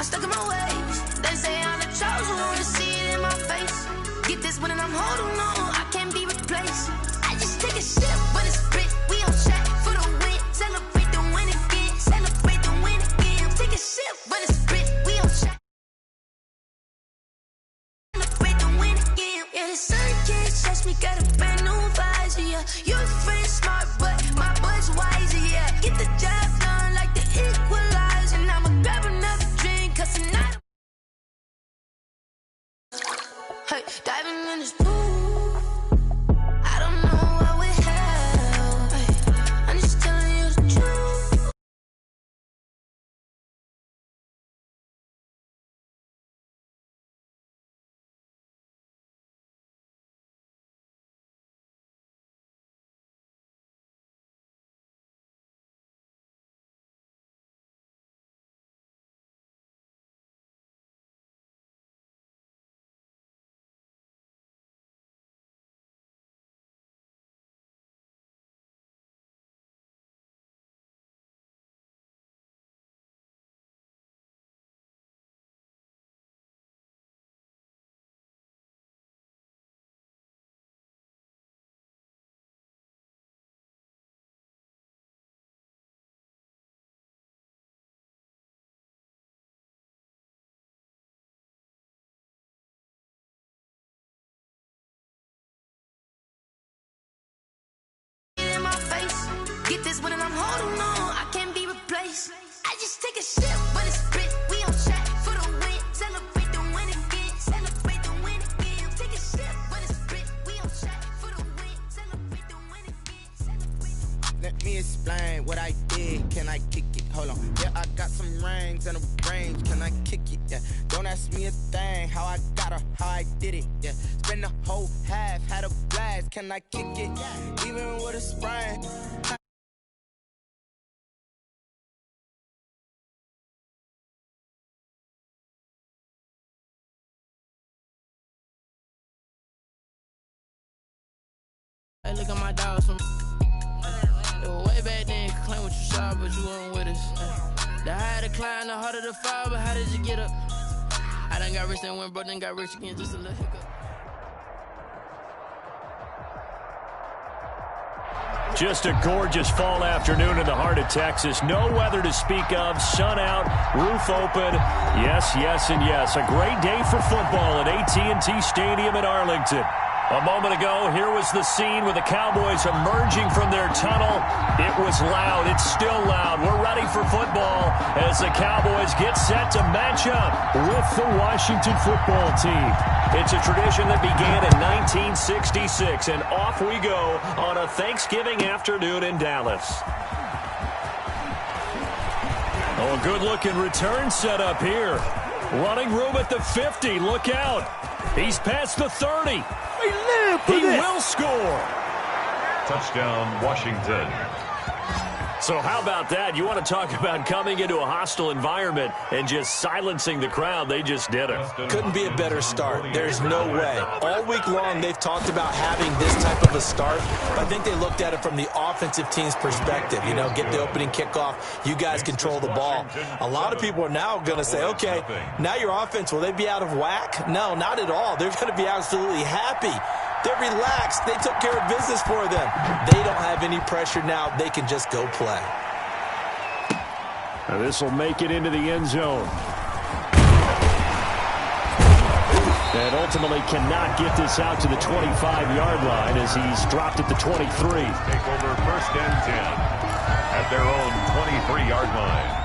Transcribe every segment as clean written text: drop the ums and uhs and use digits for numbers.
I'm stuck in my ways. They say I'm the chosen one, to see it in my face. Get this one and I'm holding on, I can't be replaced. I just take a sip, but it's split. We on track for the win. Celebrate the win again. Celebrate the win again. Take a sip, but it's split. We on track. Celebrate the win again. Yeah, the sun can't touch me. Got a brand new visor. Yeah, you're friend smart, but my boy's wiser. Yeah, get the job done like the equalizer. And I'ma grab another drink, cause tonight. Hey, diving in this pool. I don't know what we have. Hey, I'm just telling you the truth. Get this one and I'm holding on, I can't be replaced. I just take a sip, but it's split. We on track for the win. Celebrate the win again. Celebrate the win again. Take a sip, but it's split. We on track for the win. Celebrate the win again. Let me explain what I did. Can I kick it? Hold on. Yeah, I got some rings and a range. Can I kick it? Yeah. Don't ask me a thing. How I got her, how I did it. Yeah. Spend the whole half, had a blast. Can I kick it? Even with a sprain. Hey, look at my dogs from way back then. You claim what you saw, but you weren't with us. The higher the climb, the harder the fall. But how did you get up? I done got rich and went broke, then got rich again. Just a little hiccup. Just a gorgeous fall afternoon in the heart of Texas. No weather to speak of. Sun out, roof open. Yes, yes, and yes. A great day for football at AT&T Stadium in Arlington. A moment ago, here was the scene with the Cowboys emerging from their tunnel. It was loud. It's still loud. We're ready for football as the Cowboys get set to match up with the Washington football team. It's a tradition that began in 1966, and off we go on a Thanksgiving afternoon in Dallas. Oh, a good-looking return set up here. Running room at the 50. Look out. He's past the 30. He will score. Touchdown, Washington. So how about that? You want to talk about coming into a hostile environment and just silencing the crowd. They just did it. Couldn't be a better start. There's no way. All week long, they've talked about having this type of a start. I think they looked at it from the offensive team's perspective. You know, get the opening kickoff. You guys control the ball. A lot of people are now going to say, okay, now your offense, will they be out of whack? No, not at all. They're going to be absolutely happy. They're relaxed. They took care of business for them. They don't have any pressure now. They can just go play. Now this will make it into the end zone. And ultimately cannot get this out to the 25-yard line as he's dropped at the 23. Take over 1st and 10 at their own 23-yard line.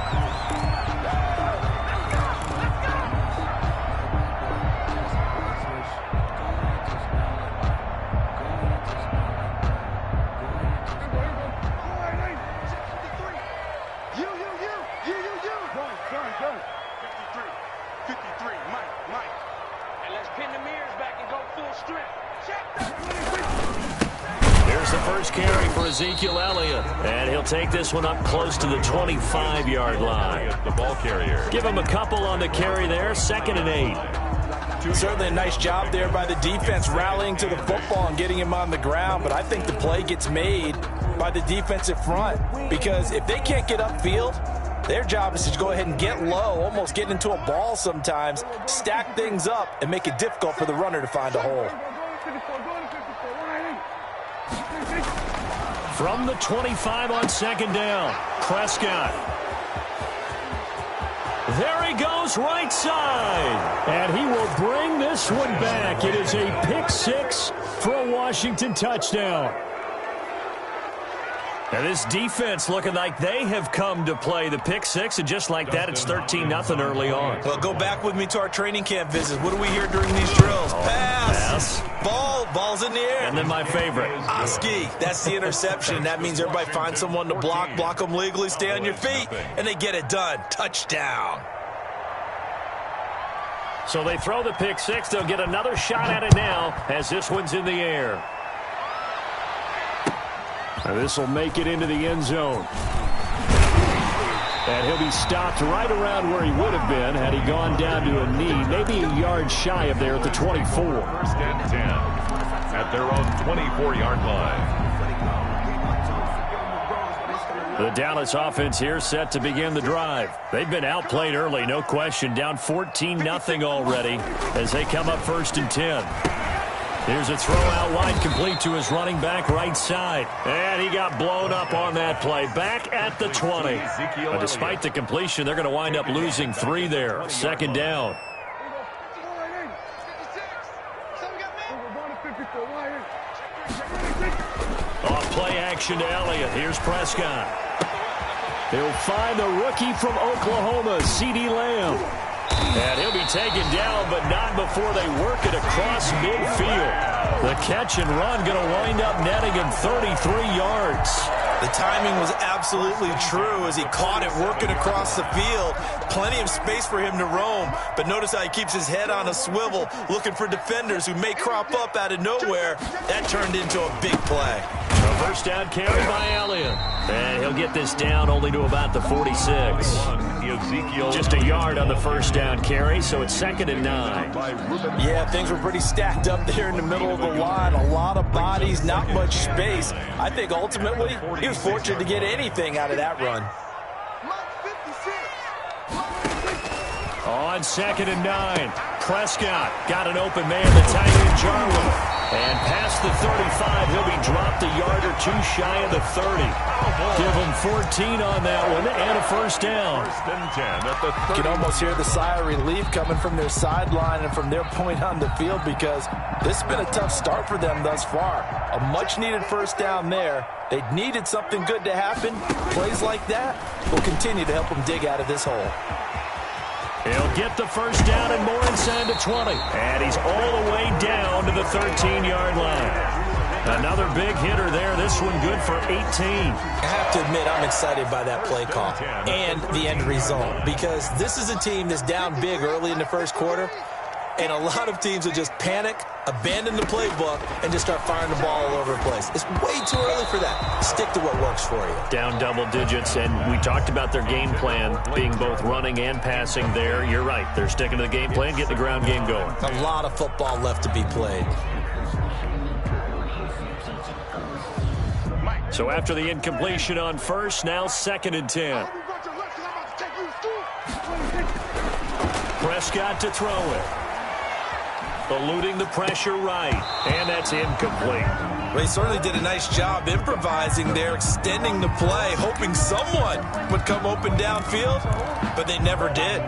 Ezekiel Elliott, and he'll take this one up close to the 25-yard line. The ball carrier. Give him a couple on the carry there, 2nd and 8. Certainly a nice job there by the defense rallying to the football and getting him on the ground, but I think the play gets made by the defensive front because if they can't get upfield, Their job is to go ahead and get low, almost get into a ball sometimes, stack things up, and make it difficult for the runner to find a hole. From the 25 on second down, Prescott. There he goes, right side. And he will bring this one back. It is a pick six for a Washington touchdown. And this defense looking like they have come to play the pick six, and just like that, it's 13-0 early on. Well, go back with me to our training camp visit. What do we hear during these drills? Pass. Ball's in the air. And then my favorite. Oski, that's the interception. That means everybody finds someone to block them legally, stay on your feet, and they get it done. Touchdown. So they throw the pick six. They'll get another shot at it now as this one's in the air. And this will make it into the end zone. And he'll be stopped right around where he would have been had he gone down to a knee, maybe a yard shy of there at the 24. First and 10 at their own 24-yard line. The Dallas offense here set to begin the drive. They've been outplayed early, no question, down 14-0 already as they come up first and 10. Here's a throw out wide, complete to his running back right side. And he got blown up on that play. Back at the 20. But despite the completion, they're going to wind up losing 3 there. Second down. Off play action to Elliott. Here's Prescott. He'll find the rookie from Oklahoma, CeeDee Lamb. And he'll be taken down, but not before they work it across midfield. The catch and run going to wind up netting him 33 yards. The timing was absolutely true as he caught it working across the field. Plenty of space for him to roam, but notice how he keeps his head on a swivel, looking for defenders who may crop up out of nowhere. That turned into a big play. A first down carry by Elliott. And he'll get this down only to about the 46. Just a yard on the first down carry, so it's 2nd and 9. Yeah, things were pretty stacked up there in the middle of the line. A lot of bodies, not much space. I think ultimately he was fortunate to get anything out of that run. On 2nd and 9, Prescott got an open man, the tight end Jarwin. And past the 35, he'll be dropped a yard or 2 shy of the 30. Give him 14 on that one and a first down. First and 10 at the 30. You can almost hear the sigh of relief coming from their sideline and from their point on the field because this has been a tough start for them thus far. A much-needed first down there. They needed something good to happen. Plays like that will continue to help them dig out of this hole. He'll get the first down and more inside the 20. And he's all the way down to the 13-yard line. Another big hitter there. This one good for 18. I have to admit, I'm excited by that play call and the end result because this is a team that's down big early in the first quarter, and a lot of teams will just panic, abandon the playbook, and just start firing the ball all over the place. It's way too early for that. Stick to what works for you. Down double digits, and we talked about their game plan being both running and passing there. You're right. They're sticking to the game plan, getting the ground game going. A lot of football left to be played. So after the incompletion on first, now 2nd and 10. Prescott to throw it. Eluding the pressure right. And that's incomplete. Well, he certainly did a nice job improvising there, extending the play, hoping someone would come open downfield, but they never did.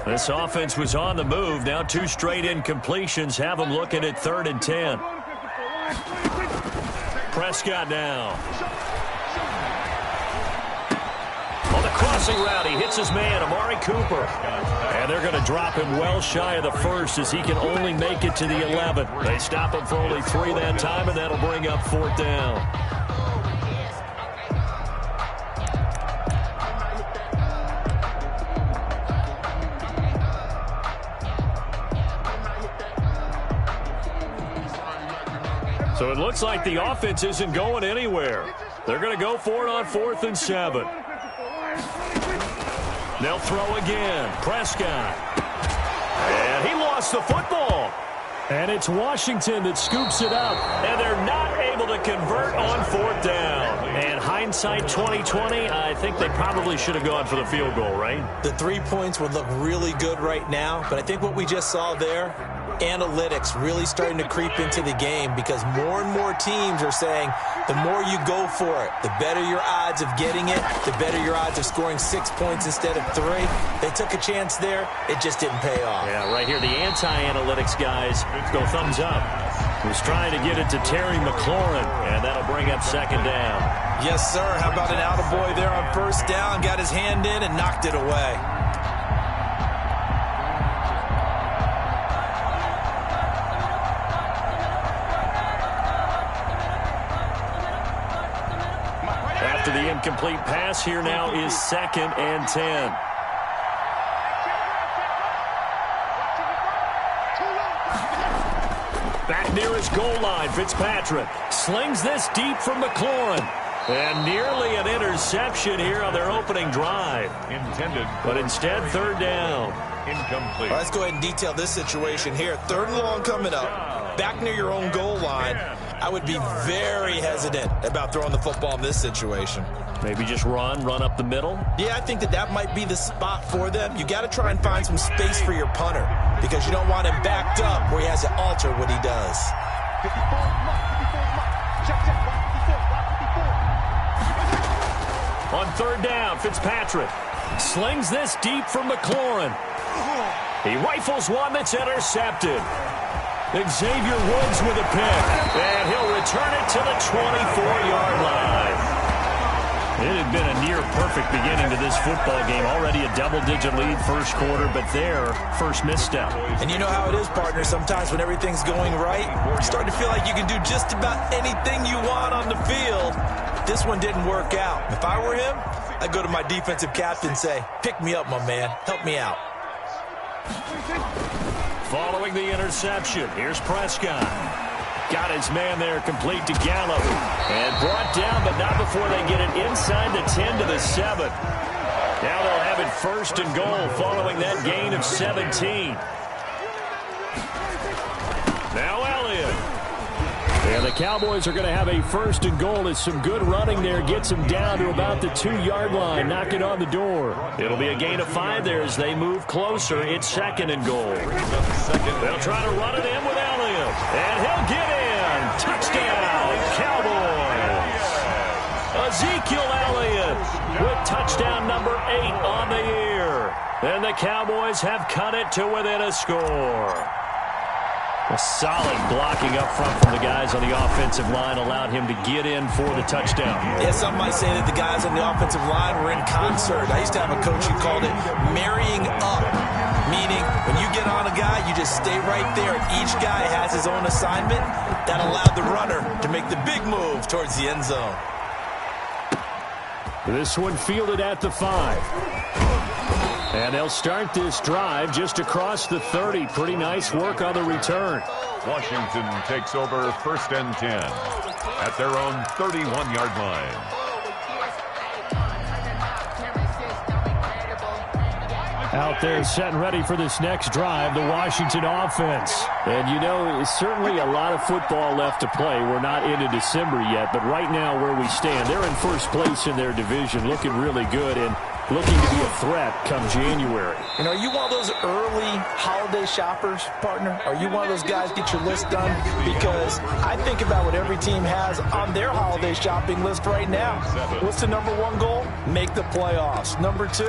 This offense was on the move. Now 2 straight incompletions have them looking at 3rd and 10. Prescott now. Oh, the crossing route. He hits his man, Amari Cooper. And they're going to drop him well shy of the first as he can only make it to the 11. They stop him for only 3 that time, and that'll bring up 4th down. So it looks like the offense isn't going anywhere. They're going to go for it on 4th and 7. They'll throw again. Prescott. And he lost the football. And it's Washington that scoops it up. And they're not able to convert on 4th down. And hindsight 2020, I think they probably should have gone for the field goal, right? The 3 points would look really good right now, but I think what we just saw there, analytics really starting to creep into the game because more and more teams are saying the more you go for it, the better your odds of getting it, the better your odds of scoring 6 points instead of 3. They took a chance there. It just didn't pay off. Yeah, right here, the anti-analytics guys go thumbs up. Who's trying to get it to Terry McLaurin, and that'll bring up 2nd down. Yes, sir. How about an attaboy there on 1st down? Got his hand in and knocked it away. After the incomplete pass, here now is 2nd and 10. Back near his goal line, Fitzpatrick slings this deep from McLaurin. And nearly an interception here on their opening drive. Intended. But instead, 3rd down. Incomplete. Let's go ahead and detail this situation here. 3rd and long coming up. Back near your own goal line. I would be very hesitant about throwing the football in this situation. Maybe just run up the middle? Yeah, I think that might be the spot for them. You got to try and find some space for your punter because you don't want him backed up where he has to alter what he does. On 3rd down, Fitzpatrick slings this deep from McLaurin. He rifles one that's intercepted. Xavier Woods with a pick, and he'll return it to the 24-yard line. It had been a near-perfect beginning to this football game. Already a double-digit lead first quarter, but their first misstep. And you know how it is, partner. Sometimes when everything's going right, you start to feel like you can do just about anything you want on the field. This one didn't work out. If I were him, I'd go to my defensive captain and say, pick me up, my man. Help me out. Following the interception, here's Prescott. Got his man there complete to Gallup. And brought down, but not before they get it inside the 10 to the 7. Now they'll have it 1st and goal following that gain of 17. Now Elliott. And the Cowboys are going to have a 1st and goal as some good running there gets them down to about the 2-yard line, knocking on the door. It'll be a gain of 5 there as they move closer. It's 2nd and goal. They'll try to run it in with Elliott. And he'll get in. Touchdown, Cowboys. Ezekiel Elliott with touchdown number 8 on the year. And the Cowboys have cut it to within a score. A solid blocking up front from the guys on the offensive line allowed him to get in for the touchdown. Yeah, some might say that the guys on the offensive line were in concert. I used to have a coach who called it marrying up, meaning when you get on a guy, you just stay right there, and each guy has his own assignment. That allowed the runner to make the big move towards the end zone. This one fielded at the 5. And they'll start this drive just across the 30. Pretty nice work on the return. Washington takes over 1st and 10 at their own 31-yard line. Out there setting ready for this next drive, the Washington offense. And, you know, it's certainly a lot of football left to play. We're not into December yet, but right now where we stand, they're in 1st place in their division, looking really good and looking to be a threat come January. And are you one of those early holiday shoppers, partner? Are you one of those guys get your list done? Because I think about what every team has on their holiday shopping list right now. What's the number 1 goal? Make the playoffs. Number 2,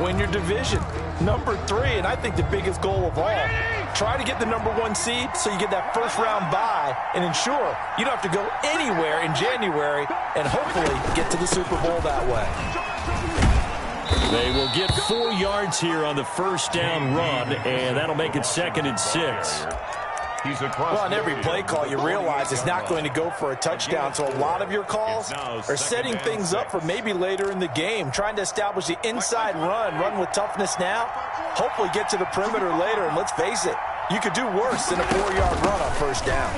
win your division. Number 3, and I think the biggest goal of all, try to get the number 1 seed so you get that 1st round bye and ensure you don't have to go anywhere in January and hopefully get to the Super Bowl that way. They will get 4 yards here on the first down run, and that'll make it 2nd and 6. Well, on every play call, you realize it's not going to go for a touchdown, so a lot of your calls are setting things up for maybe later in the game, trying to establish the inside run with toughness now, hopefully get to the perimeter later, and let's face it, you could do worse than a 4-yard run on first down.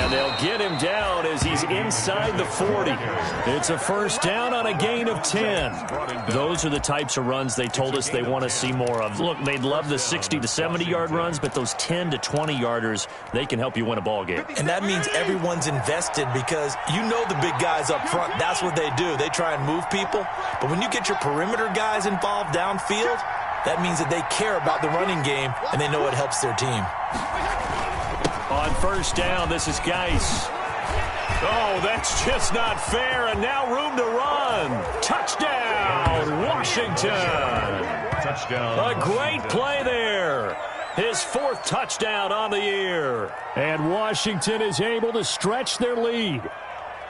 And they'll get him down as he's inside the 40. It's a first down on a gain of 10. Those are the types of runs they told us they want to see more of. Look, they'd love the 60 to 70-yard runs, but those 10 to 20-yarders, they can help you win a ball game. And that means everyone's invested because you know the big guys up front, that's what they do. They try and move people. But when you get your perimeter guys involved downfield, that means that they care about the running game and they know it helps their team. On first down, this is Geis. Oh, that's just not fair, and now room to run. Touchdown, Washington. Touchdown. A great play there. His 4th touchdown on the year. And Washington is able to stretch their lead.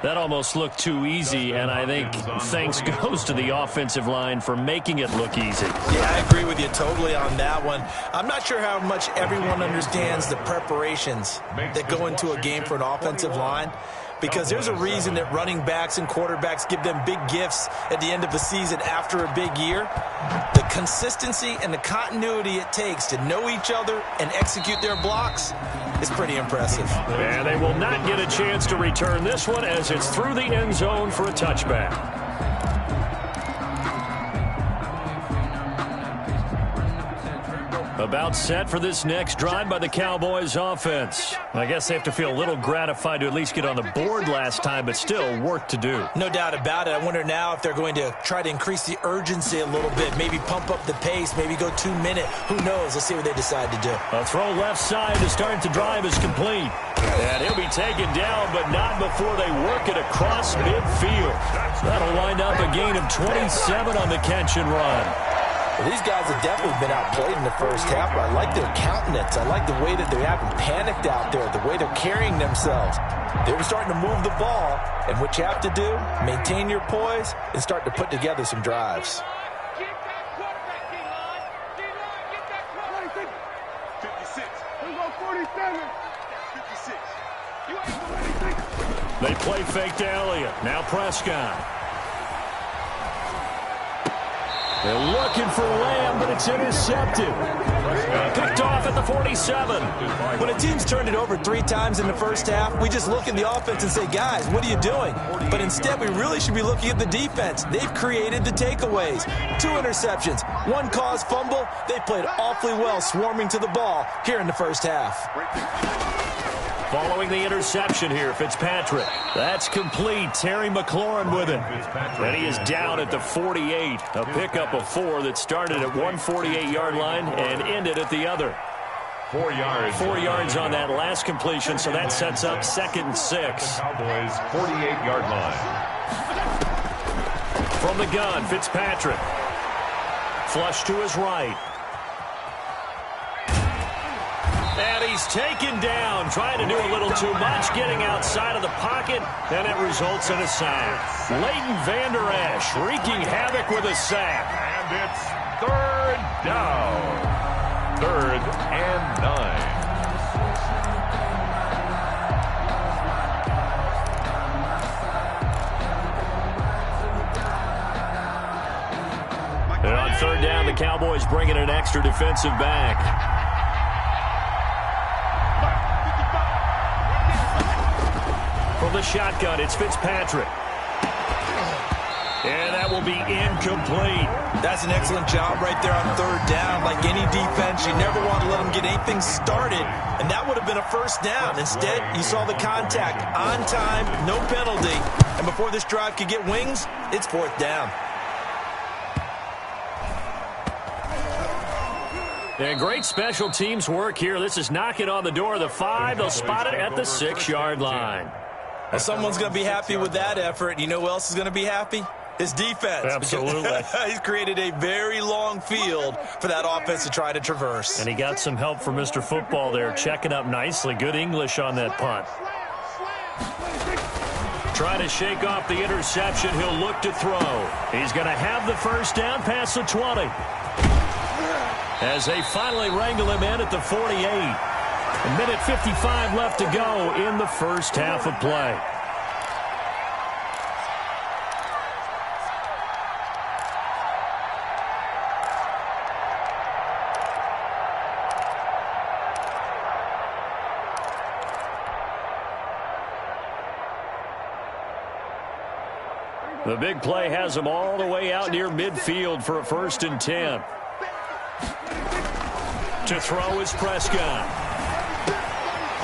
That almost looked too easy, and I think thanks goes to the offensive line for making it look easy. Yeah, I agree with you totally on that one. I'm not sure how much everyone understands the preparations that go into a game for an offensive line, because there's a reason that running backs and quarterbacks give them big gifts at the end of the season after a big year. The consistency and the continuity it takes to know each other and execute their blocks is pretty impressive. And they will not get a chance to return this one as it's through the end zone for a touchback. About set for this next drive by the Cowboys offense. I guess they have to feel a little gratified to at least get on the board last time, but still work to do. No doubt about it. I wonder now if they're going to try to increase the urgency a little bit, maybe pump up the pace, maybe go 2-minute. Who knows? Let's see what they decide to do. A throw left side to start the drive is complete. And he'll be taken down, but not before they work it across midfield. That'll wind up a gain of 27 on the catch and run. Well, these guys have definitely been outplayed in the first half, but I like their countenance. I like the way that they haven't panicked out there, the way they're carrying themselves. They were starting to move the ball, and what you have to do, maintain your poise and start to put together some drives. They play fake to Elliott. Now Prescott. They're looking for Lamb, but it's intercepted. Picked off at the 47. When a team's turned it over 3 times in the first half, we just look at the offense and say, guys, what are you doing? But instead, we really should be looking at the defense. They've created the takeaways. 2 interceptions, 1 caused fumble. They played awfully well swarming to the ball here in the first half. Following the interception here, Fitzpatrick. That's complete. Terry McLaurin with it. And he is down at the 48. A pickup of 4 that started at 148-yard line and ended at the other. 4 yards. 4 yards on that last completion, so that sets up 2nd and 6. Cowboys 48-yard line. From the gun, Fitzpatrick. Flush to his right. And he's taken down, trying to do a little too much, getting outside of the pocket, and it results in a sack. Leighton Vander Esch wreaking havoc with a sack. And it's 3rd down. 3rd and 9. And on 3rd down, the Cowboys bring in an extra defensive back. From the shotgun, it's Fitzpatrick. And that will be incomplete. That's an excellent job right there on 3rd down. Like any defense, you never want to let them get anything started, and that would have been a first down. Instead, you saw the contact on time, no penalty, and before this drive could get wings, it's 4th down. And great special teams work here. This is knocking on the door of the 5. They'll spot it at the 6-yard line. Well, someone's going to be happy with that effort. You know who else is going to be happy? His defense. Absolutely. He's created a very long field for that offense to try to traverse. And he got some help from Mr. Football there, checking up nicely. Good English on that punt. Trying to shake off the interception. He'll look to throw. He's going to have the first down past the 20. As they finally wrangle him in at the 48. A minute 55 left to go in the first half of play. The big play has him all the way out near midfield for a 1st and 10. To throw is Prescott.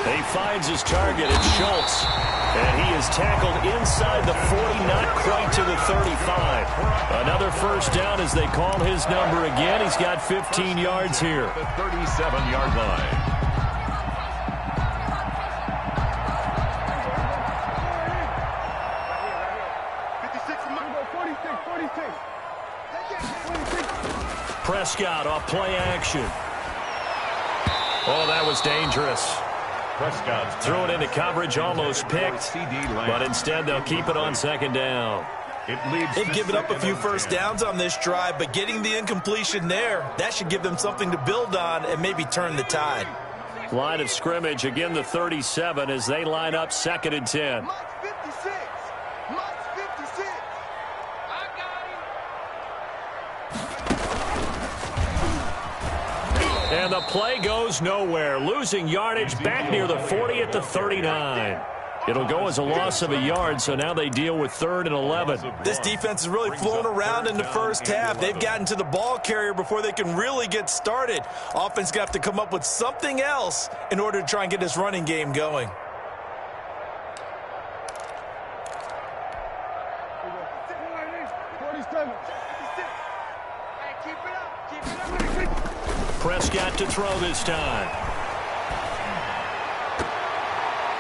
He finds his target. It's Schultz. And he is tackled inside the 40, not quite to the 35. Another first down as they call his number again. He's got 15 yards here. The 37-yard line. Prescott off play action. Oh, that was dangerous. Prescott Threw it into coverage, almost picked, but instead they'll keep it on 2nd down. They've given up a few first downs on this drive, but getting the incompletion there, that should give them something to build on and maybe turn the tide. Line of scrimmage, again the 37 as they line up 2nd and 10. And the play goes nowhere. Losing yardage back near the 40 at the 39. It'll go as a loss of a yard, so now they deal with 3rd and 11. This defense is really flown around in the first half. They've gotten to the ball carrier before they can really get started. Offense got to come up with something else in order to try and get this running game going. Prescott to throw this time.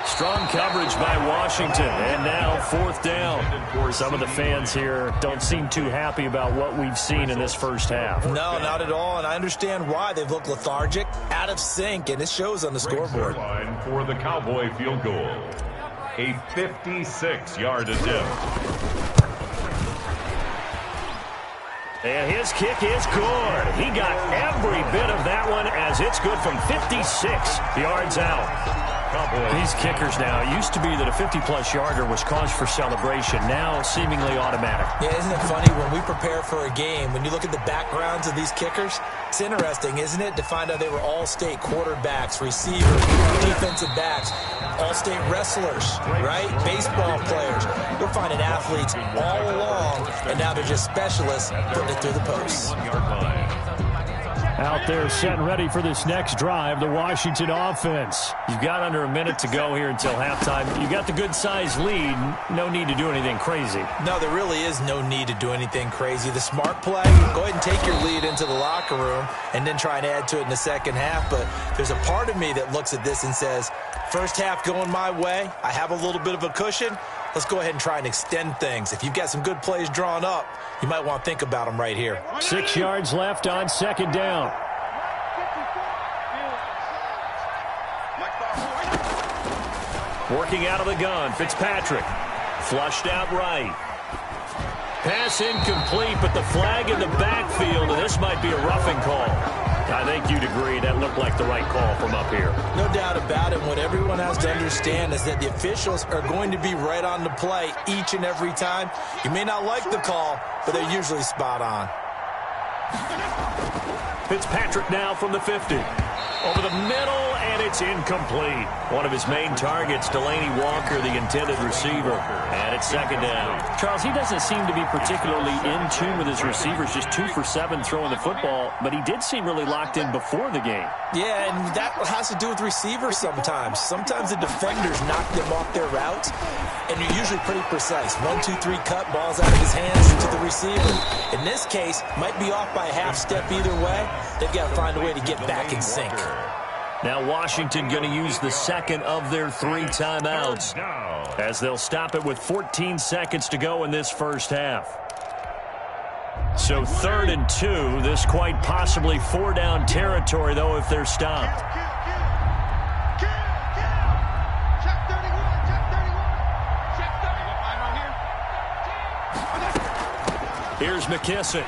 Strong coverage by Washington, and now 4th down. Some of the fans here don't seem too happy about what we've seen in this first half. No, not at all, and I understand why. They've looked lethargic, out of sync, and it shows on the scoreboard. Line for the Cowboy field goal. A 56-yard attempt. And his kick is good. He got every bit of that one as it's good from 56 yards out. These kickers now, it used to be that a 50-plus yarder was cause for celebration. Now seemingly automatic. Yeah, isn't it funny when we prepare for a game, when you look at the backgrounds of these kickers, it's interesting, isn't it, to find out they were all-state quarterbacks, receivers, defensive backs, all-state wrestlers, right? Baseball players. We're finding athletes all along, and now they're just specialists putting it through the posts. Out there set and ready for this next drive, the Washington offense. You've got under a minute to go here until halftime. You've got the good-sized lead. No need to do anything crazy. No, there really is no need to do anything crazy. The smart play, go ahead and take your lead into the locker room and then try and add to it in the second half. But there's a part of me that looks at this and says, first half going my way, I have a little bit of a cushion. Let's go ahead and try and extend things. If you've got some good plays drawn up, you might want to think about them right here. 6 yards left on 2nd down. Working out of the gun, Fitzpatrick. Flushed out right. Pass incomplete, but the flag in the backfield, and this might be a roughing call. I think you'd agree that looked like the right call from up here. No doubt about it. What everyone has to understand is that the officials are going to be right on the play each and every time. You may not like the call, but they're usually spot on. Fitzpatrick now from the 50. Over the middle, and it's incomplete. One of his main targets, Delaney Walker, the intended receiver. And it's 2nd down. Charles, he doesn't seem to be particularly in tune with his receivers, just 2 for 7 throwing the football, but he did seem really locked in before the game. Yeah, and that has to do with receivers sometimes. Sometimes the defenders knock them off their routes, and you're usually pretty precise. 1, 2, 3 cut, balls out of his hands to the receiver. In this case, might be off by a half step either way. They've got to find a way to get back in sync. Now Washington going to use the second of their 3 timeouts as they'll stop it with 14 seconds to go in this first half. So 3rd and 2, this quite possibly 4-down territory, though, if they're stopped. Here's McKissick.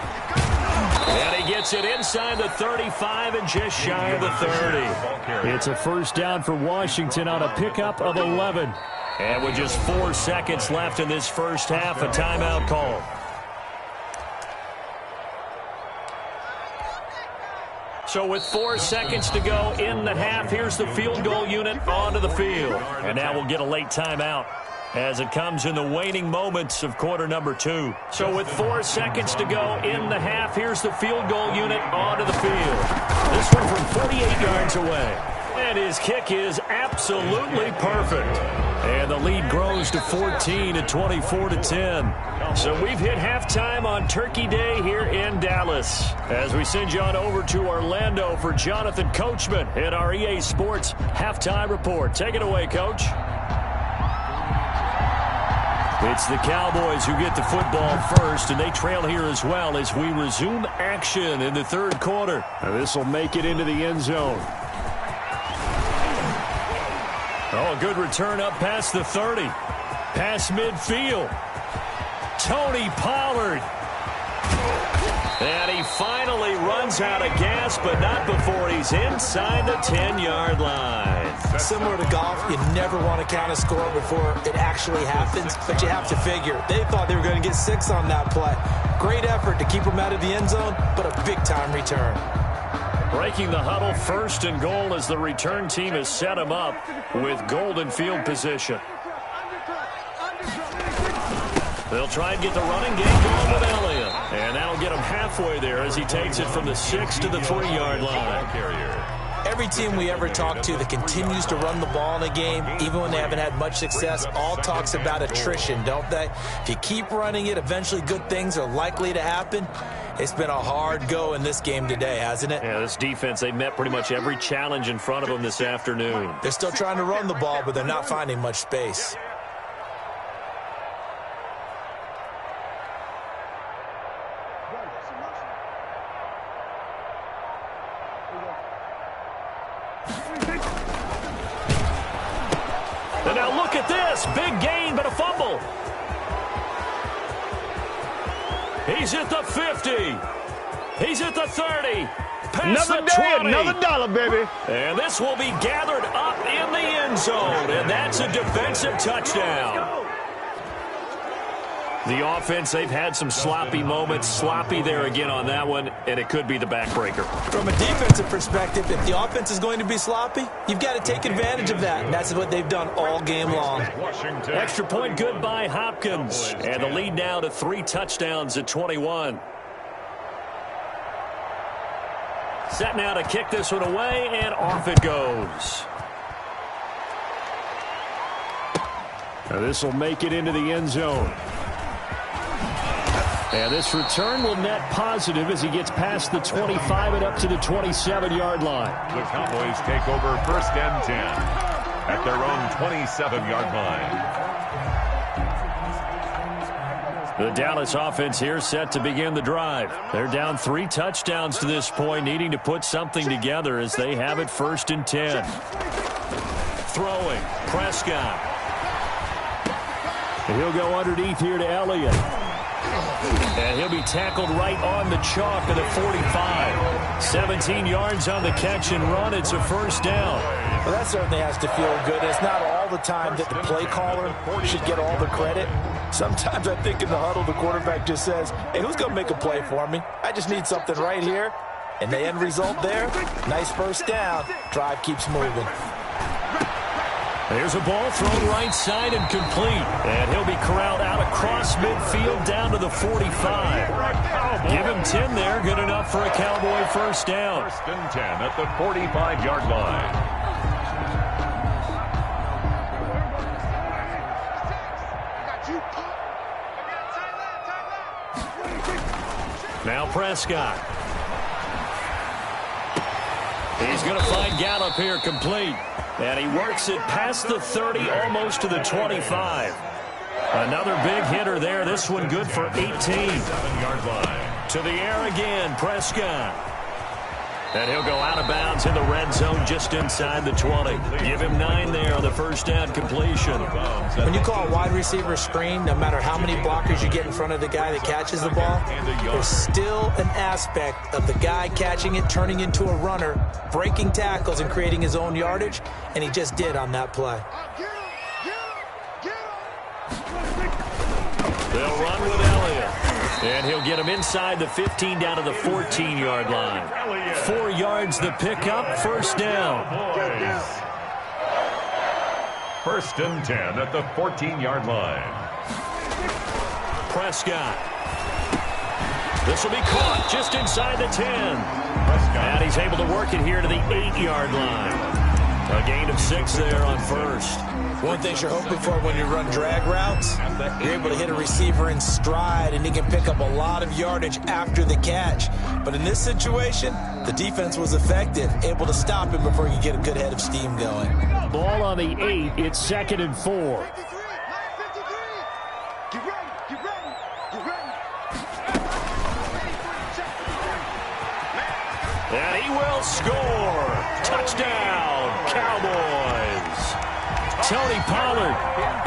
And he gets it inside the 35 and just shy of the 30. It's a first down for Washington on a pickup of 11. And with just 4 seconds left in this first half, a timeout call. So with 4 seconds to go in the half, here's the field goal unit onto the field. And now we'll get a late timeout as it comes in the waning moments of quarter number 2. So with 4 seconds to go in the half, here's the field goal unit onto the field. This one from 48 yards away. And his kick is absolutely perfect. And the lead grows to 14 at 24-10. So we've hit halftime on Turkey Day here in Dallas. As we send you on over to Orlando for Jonathan Coachman at our EA Sports Halftime Report. Take it away, Coach. It's the Cowboys who get the football first, and they trail here as well as we resume action in the third quarter. This will make it into the end zone. Oh, a good return up past the 30. Past midfield. Tony Pollard. And he finally runs out of gas, but not before he's inside the 10-yard line. Similar to golf, you never want to count a score before it actually happens, but you have to figure. They thought they were going to get 6 on that play. Great effort to keep them out of the end zone, but a big-time return. Breaking the huddle, first and goal as the return team has set him up with golden field position. They'll try and get the running game going with Elliott. And that'll get him halfway there as he takes it from the 6 to the 3-yard line. Every team we ever talk to that continues to run the ball in a game, even when they haven't had much success, all talks about attrition, don't they? If you keep running it, eventually good things are likely to happen. It's been a hard go in this game today, hasn't it? Yeah, this defense, they met pretty much every challenge in front of them this afternoon. They're still trying to run the ball, but they're not finding much space. And now look at this. Big gain, but a fumble. He's at the 50. He's at the 30. Past another the day, 20. another dollar, baby. And this will be gathered up in the end zone. And that's a defensive touchdown. The offense, they've had some sloppy moments. Sloppy there again on that one, and it could be the backbreaker. From a defensive perspective, if the offense is going to be sloppy, you've got to take advantage of that, and that's what they've done all game long. Extra point good by Hopkins, and the lead now to 3 touchdowns at 21. Set now to kick this one away, and off it goes. Now this will make it into the end zone. And this return will net positive as he gets past the 25 and up to the 27-yard line. The Cowboys take over first and 10 at their own 27-yard line. The Dallas offense here set to begin the drive. They're down 3 touchdowns to this point, needing to put something together as they have it first and 10. Throwing, Prescott. And he'll go underneath here to Elliott. And he'll be tackled right on the chalk at the 45. 17 yards on the catch and run. It's a first down. Well, that certainly has to feel good. It's not all the time that the play caller should get all the credit. Sometimes I think in the huddle, the quarterback just says, hey, who's going to make a play for me? I just need something right here. And the end result there, nice first down. Drive keeps moving. There's a ball thrown right side and complete. And he'll be corralled out across midfield down to the 45. Give him 10 there. Good enough for a Cowboy first down. First and 10 at the 45-yard line. Now Prescott. He's going to find Gallup here complete. And he works it past the 30, almost to the 25. Another big hitter there. This one good for 18. 7-yard line. To the air again, Prescott. And he'll go out of bounds in the red zone just inside the 20. Give him 9 there on the first down completion. When you call a wide receiver screen, no matter how many blockers you get in front of the guy that catches the ball, there's still an aspect of the guy catching it, turning into a runner, breaking tackles and creating his own yardage, and he just did on that play. They'll run with Elliott. And he'll get him inside the 15 down to the 14-yard line. 4 yards the pickup, first down. First and 10 at the 14-yard line. Prescott. This will be caught just inside the 10. And he's able to work it here to the 8-yard line. A gain of 6 there on first. One thing you're hoping for when you run drag routes, you're able to hit a receiver in stride, and he can pick up a lot of yardage after the catch. But in this situation, the defense was effective, able to stop him before you get a good head of steam going. Ball on the 8. It's 2nd and 4. And he will score. Touchdown, Cowboys. Tony Pollard,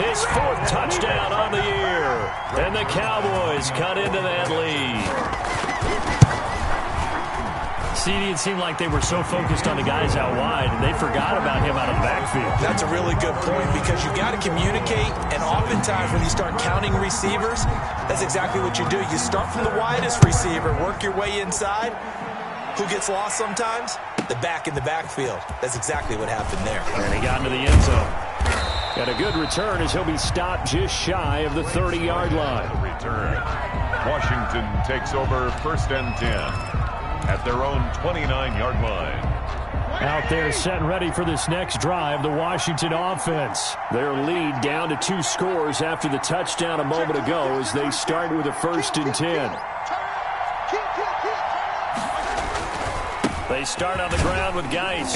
his 4th touchdown on the year. And the Cowboys cut into that lead. CD, it seemed like they were so focused on the guys out wide, and they forgot about him out of the backfield. That's a really good point, because you got to communicate, and oftentimes when you start counting receivers, that's exactly what you do. You start from the widest receiver, work your way inside. Who gets lost sometimes? The back in the backfield. That's exactly what happened there. And he got into the end zone. Got a good return as he'll be stopped just shy of the 30-yard line. Return. Washington takes over first and 10 at their own 29-yard line. Out there set and ready for this next drive, the Washington offense. Their lead down to 2 scores after the touchdown a moment ago as they start with a 1st and 10. They start on the ground with Geis.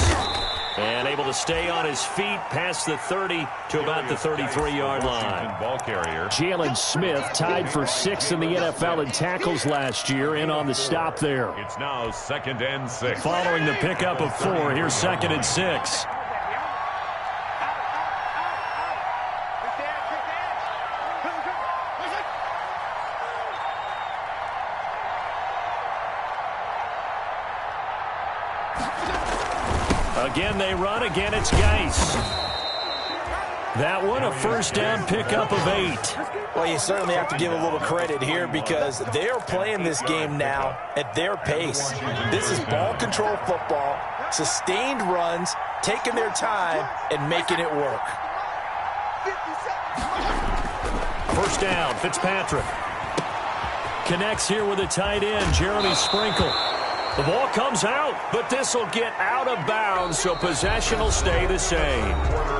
And able to stay on his feet past the 30 to about the 33-yard line. Ball carrier. Jalen Smith tied for 6th in the NFL in tackles last year, in on the stop there. It's now 2nd and 6. Following the pickup of 4, here's 2nd and 6. Again, they run. Again, it's Geis. That one, a first down pickup of 8. Well, you certainly have to give a little credit here, because they are playing this game now at their pace. This is ball control football, sustained runs, taking their time, and making it work. First down, Fitzpatrick. Connects here with a tight end, Jeremy Sprinkle. The ball comes out, but this will get out of bounds, so possession will stay the same.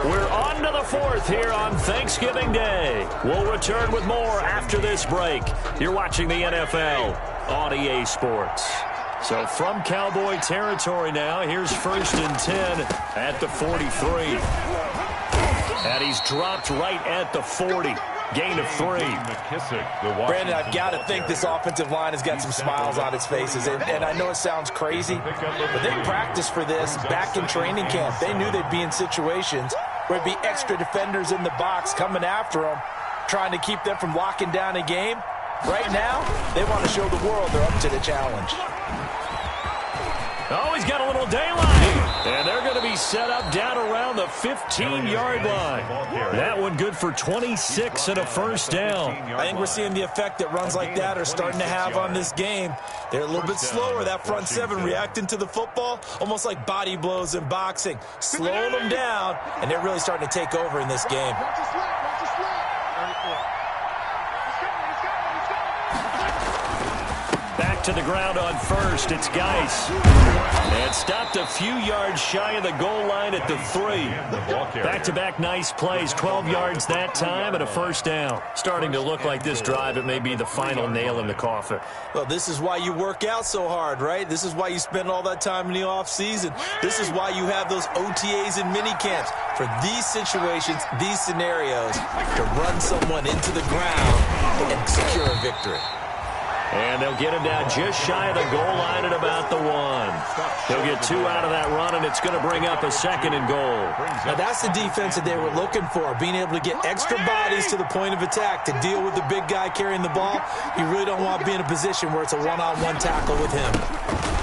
We're on to the 4th here on Thanksgiving Day. We'll return with more after this break. You're watching the NFL on EA Sports. So from Cowboy territory now, here's 1st and 10 at the 43. And he's dropped right at the 40. Gain of 3. Brandon, I've got to think this offensive line has got some smiles on its faces. And I know it sounds crazy, but they practiced for this back in training camp. They knew they'd be in situations where it'd be extra defenders in the box coming after them, trying to keep them from locking down a game. Right now, they want to show the world they're up to the challenge. Oh, he's got a little daylight. And they're going to be set up down around the 15-yard line. That one good for 26 and a first down. I think we're seeing the effect that runs like that are starting to have on this game. They're a little bit slower, that front 7 reacting to the football, almost like body blows in boxing, slowing them down, and they're really starting to take over in this game. Back to the ground on first. It's Geis. And stopped a few yards shy of the goal line at the 3. Back-to-back nice plays. 12 yards that time and a first down. Starting to look like this drive, it may be the final nail in the coffin. Well, this is why you work out so hard, right? This is why you spend all that time in the offseason. This is why you have those OTAs and mini camps. For these situations, these scenarios, to run someone into the ground and secure a victory. And they'll get him down just shy of the goal line at about the 1. He'll get 2 out of that run, and it's going to bring up a 2nd and goal. Now, that's the defense that they were looking for, being able to get extra bodies to the point of attack to deal with the big guy carrying the ball. You really don't want to be in a position where it's a one-on-one tackle with him.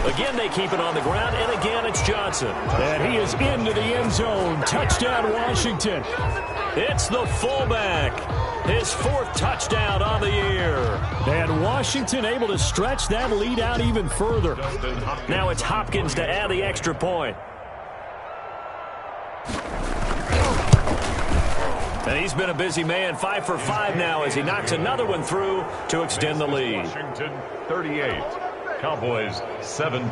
Again, they keep it on the ground, and again, it's Johnson. And he is into the end zone. Touchdown, Washington. It's the fullback. His 4th touchdown on the year. And Washington able to stretch that lead out even further. Now it's Hopkins to add the extra point. And he's been a busy man, 5 for 5 now as he knocks another one through to extend the lead. Washington 38, Cowboys 17.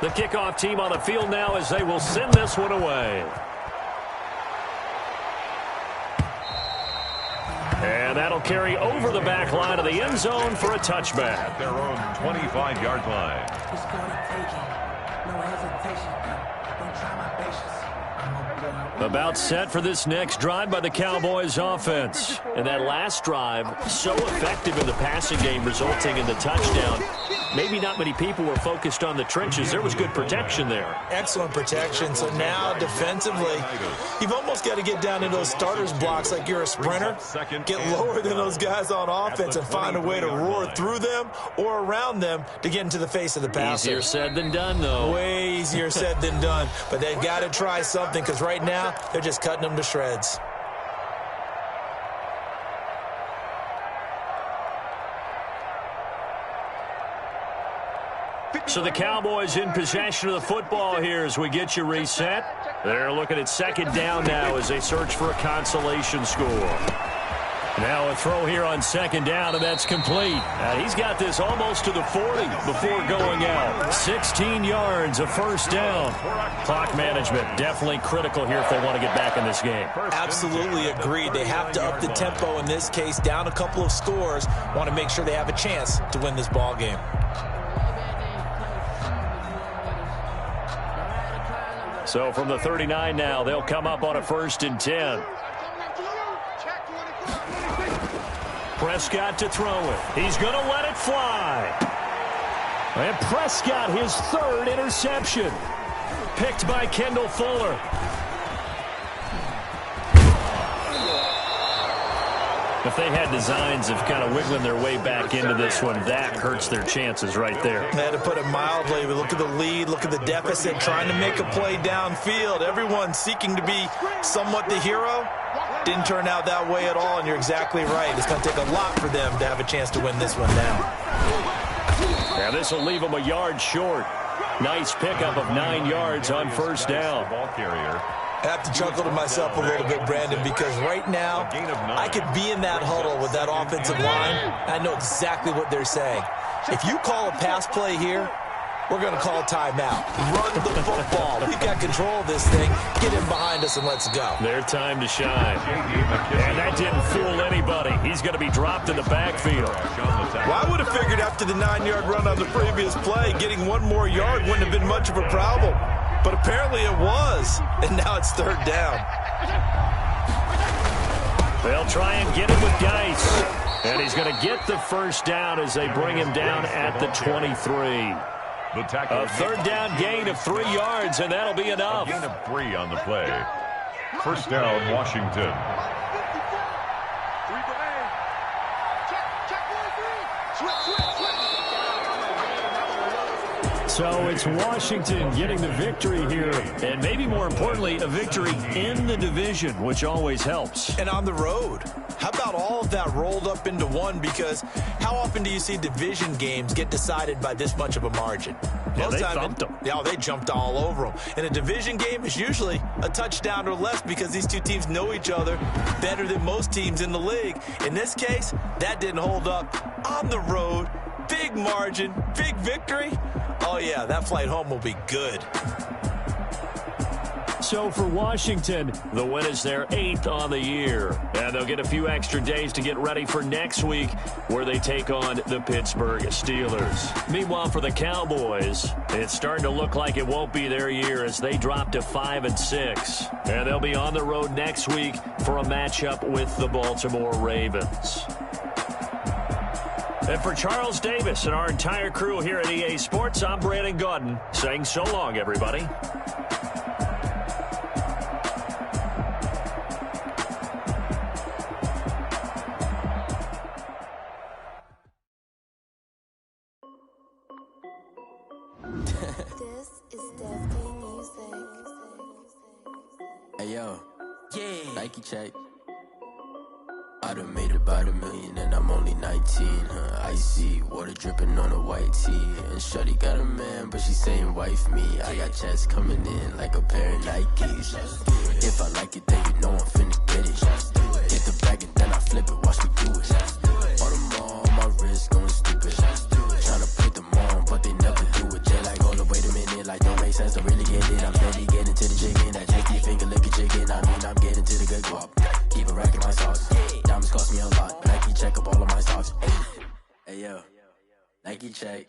The kickoff team on the field now as they will send this one away. And that'll carry over the back line of the end zone for a touchback. At their own 25-yard line. It's gonna take it. No hesitation. Don't try my patience. About set for this next drive by the Cowboys offense. And that last drive, so effective in the passing game, resulting in the touchdown. Maybe not many people were focused on the trenches. There was good protection there. Excellent protection. So now, defensively, you've almost got to get down into those starters blocks like you're a sprinter. Get lower than those guys on offense and find a way to roar through them or around them to get into the face of the passer. Easier said than done, though. Way easier said than done. But they've got to try something because right now, they're just cutting them to shreds. So the Cowboys in possession of the football here as we get you reset. They're looking at 2nd down now as they search for a consolation score. Now a throw here on 2nd down, and that's complete. He's got this almost to the 40 before going out. 16 yards, a 1st down. Clock management definitely critical here if they want to get back in this game. Absolutely agreed. They have to up the tempo in this case, down a couple of scores. Want to make sure they have a chance to win this ball game. So from the 39 now, they'll come up on a 1st and 10. Prescott to throw it. He's going to let it fly. And Prescott, his 3rd interception. Picked by Kendall Fuller. If they had designs of kind of wiggling their way back into this one, that hurts their chances right there. They had to put it mildly. But look at the lead, look at the deficit, trying to make a play downfield. Everyone seeking to be somewhat the hero. Didn't turn out that way at all, and you're exactly right. It's going to take a lot for them to have a chance to win this one now. Now this will leave them a yard short. Nice pickup of 9 yards on 1st down. Ball carrier. I have to chuckle to myself a little bit, Brandon, because right now I could be in that huddle with that offensive line. I know exactly what they're saying. If you call a pass play here, we're going to call a timeout. Run the football. We've got control of this thing. Get him behind us and let's go. Their time to shine. And that didn't fool anybody. He's going to be dropped in the backfield. Well, I would have figured after the 9-yard run on the previous play, getting 1 more yard wouldn't have been much of a problem. But apparently it was, and now it's 3rd down. They'll try and get him with Geis. And he's going to get the 1st down as they bring him down at the 23. A 3rd down gain of 3 yards, and that'll be enough. A gain of 3 on the play. 1st down, Washington. So it's Washington getting the victory here, and maybe more importantly, a victory in the division, which always helps. And on the road. How about all of that rolled up into one? Because how often do you see division games get decided by this much of a margin? Yeah, they thumped them. Yeah, they jumped all over them. And a division game is usually a touchdown or less because these two teams know each other better than most teams in the league. In this case, that didn't hold up. On the road, big margin, big victory. Oh, yeah, that flight home will be good. So for Washington, the win is their 8th on the year. And they'll get a few extra days to get ready for next week where they take on the Pittsburgh Steelers. Meanwhile, for the Cowboys, it's starting to look like it won't be their year as they drop to 5-6. And they'll be on the road next week for a matchup with the Baltimore Ravens. And for Charles Davis and our entire crew here at EA Sports, I'm Brandon Gaudin saying so long, everybody. This is Dev Music. Hey yo, yeah, Nike check. I done made about $1 million and I'm only 19. Icy water dripping on a white tee. And shorty got a man, but she saying wife me. I got checks coming in like a pair of Nikes. If I like it, then you know I'm finna get it. Get the bag and then I flip it, watch me do it. All my wrist going stupid. Tryna put them on, but they never do it. They like, hold up, wait a minute, like don't make sense, don't really get it. I'm steady getting to the chicken, that tasty finger licking chicken. I mean, I'm getting to the good guap. Keep a rack in my socks. Diamonds cost me a lot. Nike check up all of my socks. Hey yo, Nike check.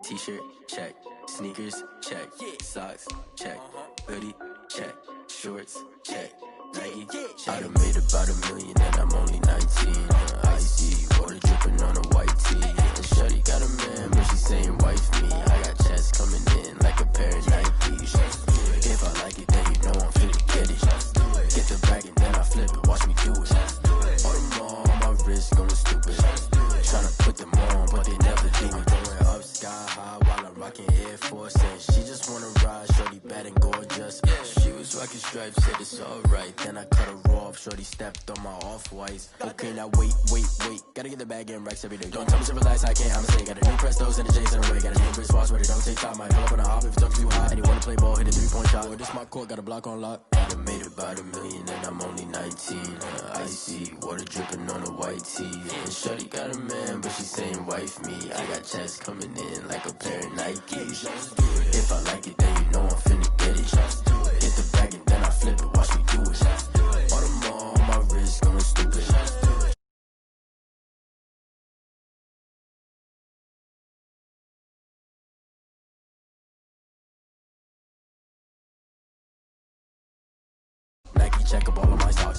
T-shirt check. Sneakers check. Socks check. Hoodie check. Shorts check. Nike check. I done made about $1 million and I'm only 19. Icy water dripping on a white tee. And shorty got a man, but she saying wife me. I got checks coming in like a pair of Nikes. If I like it, then you know I'm finna get it. Get the bag and then I flip it, watch me do it. All my wrist going stupid. Tryna put them on, but they never do it. Going up sky high while I'm rocking Air Force. And she just wanna ride, shorty bad and gorgeous. She was rocking stripes, said it's alright. Then I cut her off, shorty stepped on my off-whites. Okay, now wait. Gotta get the bag in racks every day. Don't tell me to relax, I can't, I'ma say. Got a new Prestos and a J's in the way. Got a new wristwatch, but it don't take time. Might pull up on a hop if it talks too high. And you wanna play ball, hit a 3-point shot. Well, this my court, got a block on lock. I done made about $1 million and I'm only 19. Icy water dripping on a white tee. And shorty got a man, but she saying wife me. I got checks coming in like a pair of Nikes. If I like it, then you know I'm finna get it. Hit the bag and then I flip it, watch me do it. All my wrist going stupid. Nike check up all of my socks.